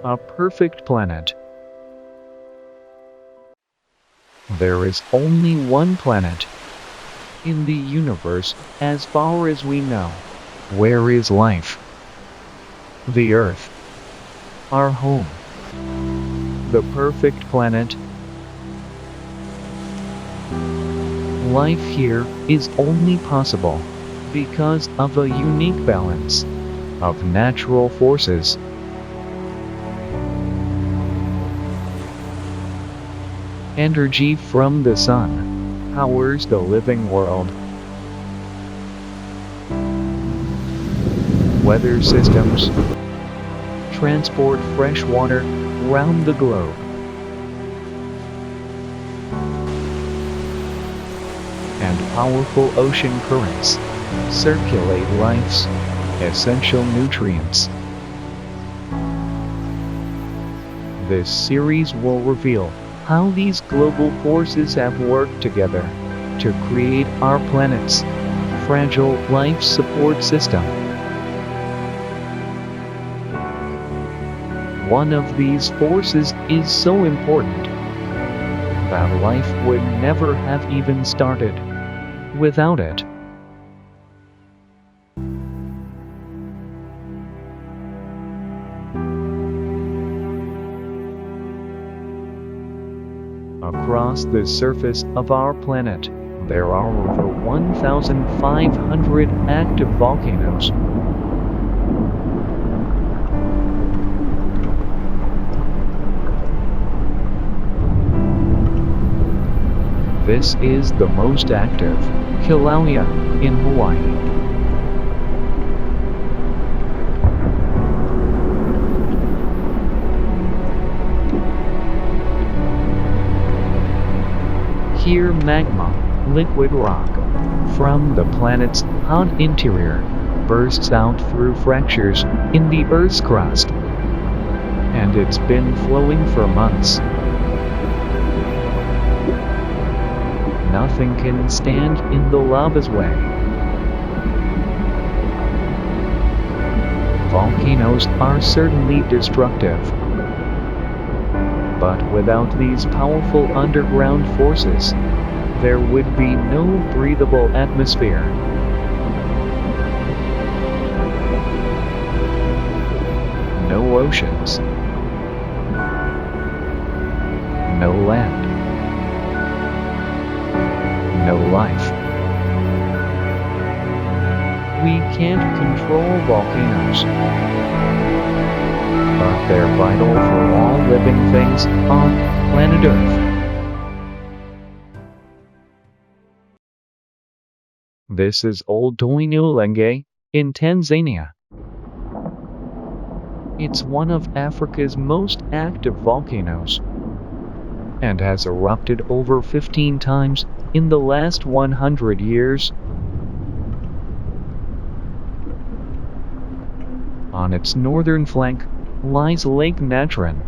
A perfect planet. There is only one planet in the universe, as far as we know, where is life. The Earth. Our home. The perfect planet. Life here is only possible because of a unique balance of natural forces. Energy from the sun powers the living world. Weather systems transport fresh water round the globe. And powerful ocean currents circulate life's essential nutrients. This series will reveal how these global forces have worked together to create our planet's fragile life support system. One of these forces is so important that life would never have even started without it. Across the surface of our planet, there are over 1,500 active volcanoes. This is the most active, Kilauea, in Hawaii. Here magma, liquid rock, from the planet's hot interior, bursts out through fractures in the Earth's crust. And it's been flowing for months. Nothing can stand in the lava's way. Volcanoes are certainly destructive. But without these powerful underground forces, there would be no breathable atmosphere. No oceans. No land. No life. We can't control volcanoes, but they're vital for all living things on planet Earth. This is Old Toinulenge in Tanzania. It's one of Africa's most active volcanoes and has erupted over 15 times in the last 100 years. On its northern flank lies Lake Natron,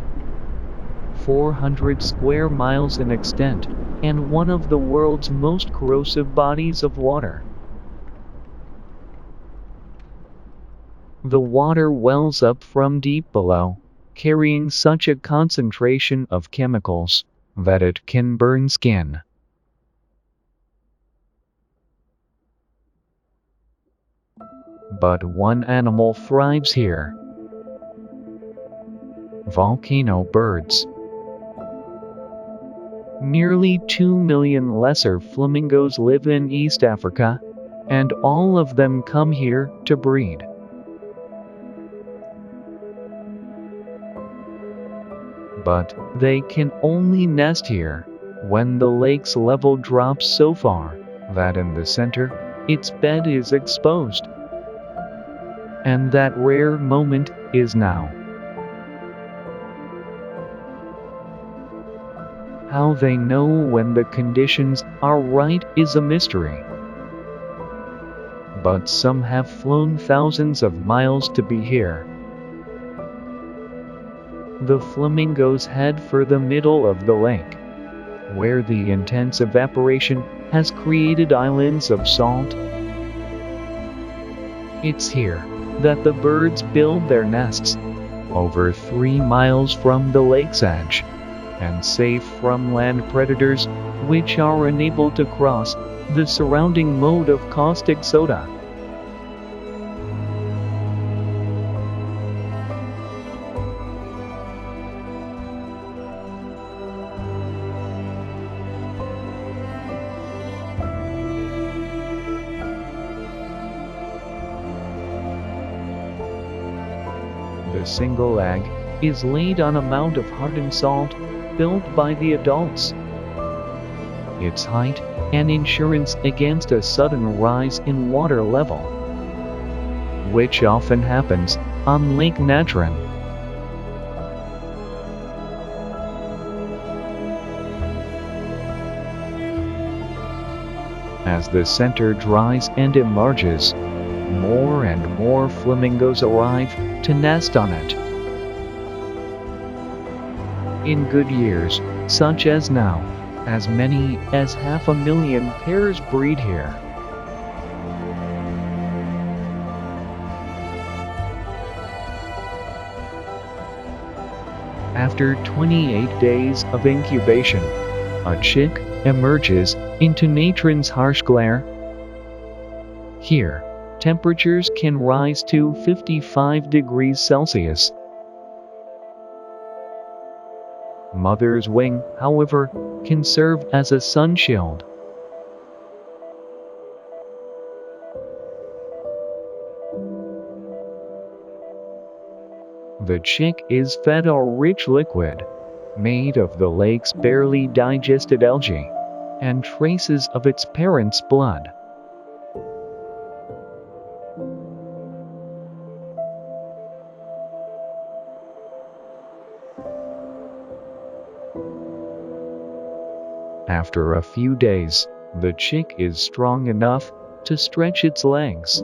400 square miles in extent, and one of the world's most corrosive bodies of water. The water wells up from deep below, carrying such a concentration of chemicals that it can burn skin. But one animal thrives here. Volcano birds. Nearly 2 million lesser flamingos live in East Africa, and all of them come here to breed. But they can only nest here when the lake's level drops so far that in the center, its bed is exposed. And that rare moment is now. How they know when the conditions are right is a mystery. But some have flown thousands of miles to be here. The flamingos head for the middle of the lake, where the intense evaporation has created islands of salt. It's here that the birds build their nests, over 3 miles from the lake's edge, and safe from land predators which are unable to cross the surrounding moat of caustic soda. The single egg is laid on a mound of hardened salt built by the adults. Its height an insurance against a sudden rise in water level, which often happens on Lake Natron. As the center dries and enlarges, more and more flamingos arrive to nest on it. In good years, such as now, as many as 500,000 pairs breed here. After 28 days of incubation, a chick emerges into Natron's harsh glare. Here, temperatures can rise to 55 degrees Celsius. Mother's wing, however, can serve as a sun shield. The chick is fed a rich liquid, made of the lake's barely digested algae, and traces of its parents' blood. After a few days, the chick is strong enough to stretch its legs.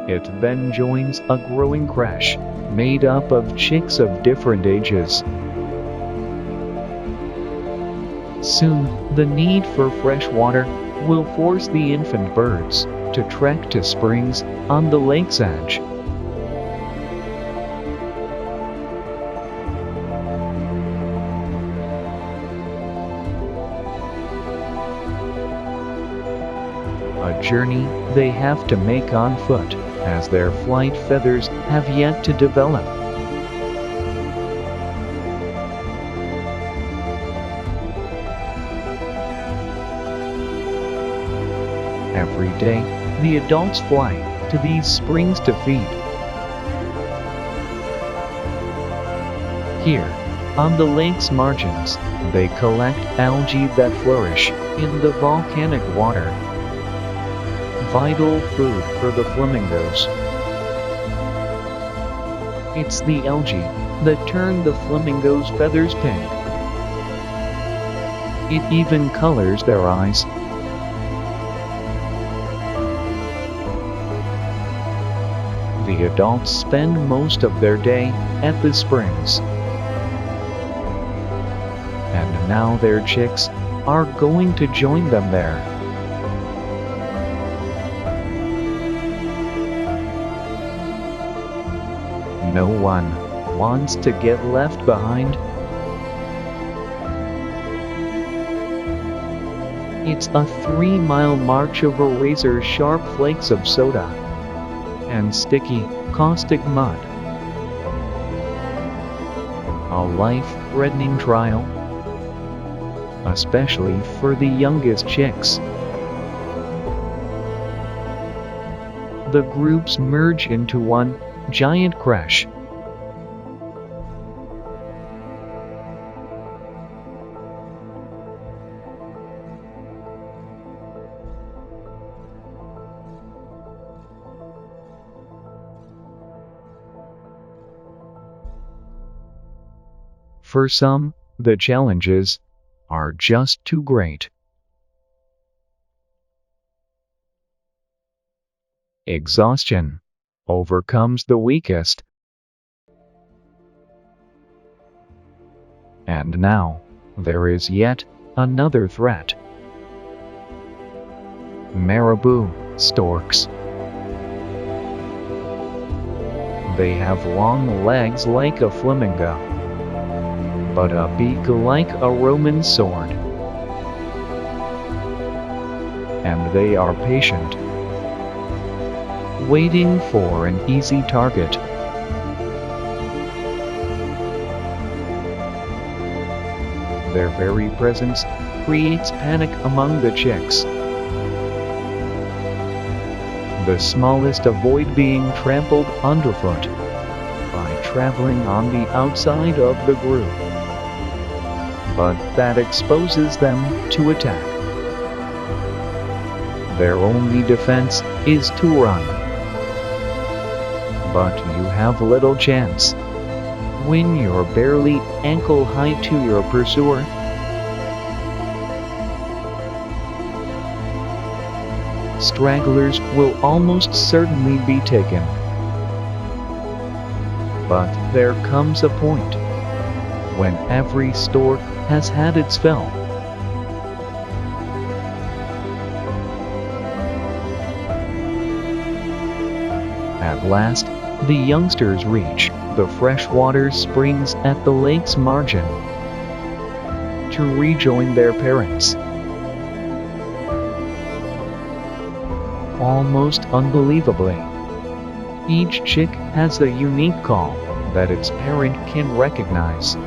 It then joins a growing crash, made up of chicks of different ages. Soon, the need for fresh water will force the infant birds to trek to springs on the lake's edge. A journey they have to make on foot, as their flight feathers have yet to develop. Every day, the adults fly to these springs to feed. Here, on the lake's margins, they collect algae that flourish in the volcanic water. Vital food for the flamingos. It's the algae that turn the flamingos' feathers pink. It even colors their eyes. The adults spend most of their day at the springs. And now their chicks are going to join them there. No one wants to get left behind. It's a 3-mile march over razor-sharp flakes of soda and sticky, caustic mud. A life-threatening trial, especially for the youngest chicks. The groups merge into one giant crash. For some, the challenges are just too great. Exhaustion overcomes the weakest. And now, there is yet another threat. Marabou storks. They have long legs like a flamingo, but a beak like a Roman sword. And they are patient, waiting for an easy target. Their very presence creates panic among the chicks. The smallest avoid being trampled underfoot by traveling on the outside of the group, but that exposes them to attack. Their only defense is to run. But you have little chance when you're barely ankle-high to your pursuer. Stragglers will almost certainly be taken. But there comes a point when every stork has had its fill. At last, the youngsters reach the freshwater springs at the lake's margin to rejoin their parents. Almost unbelievably, each chick has a unique call that its parent can recognize.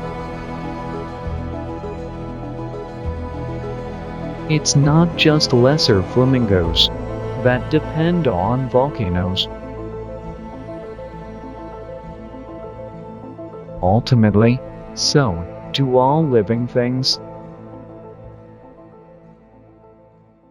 It's not just lesser flamingos that depend on volcanoes. Ultimately, so do all living things.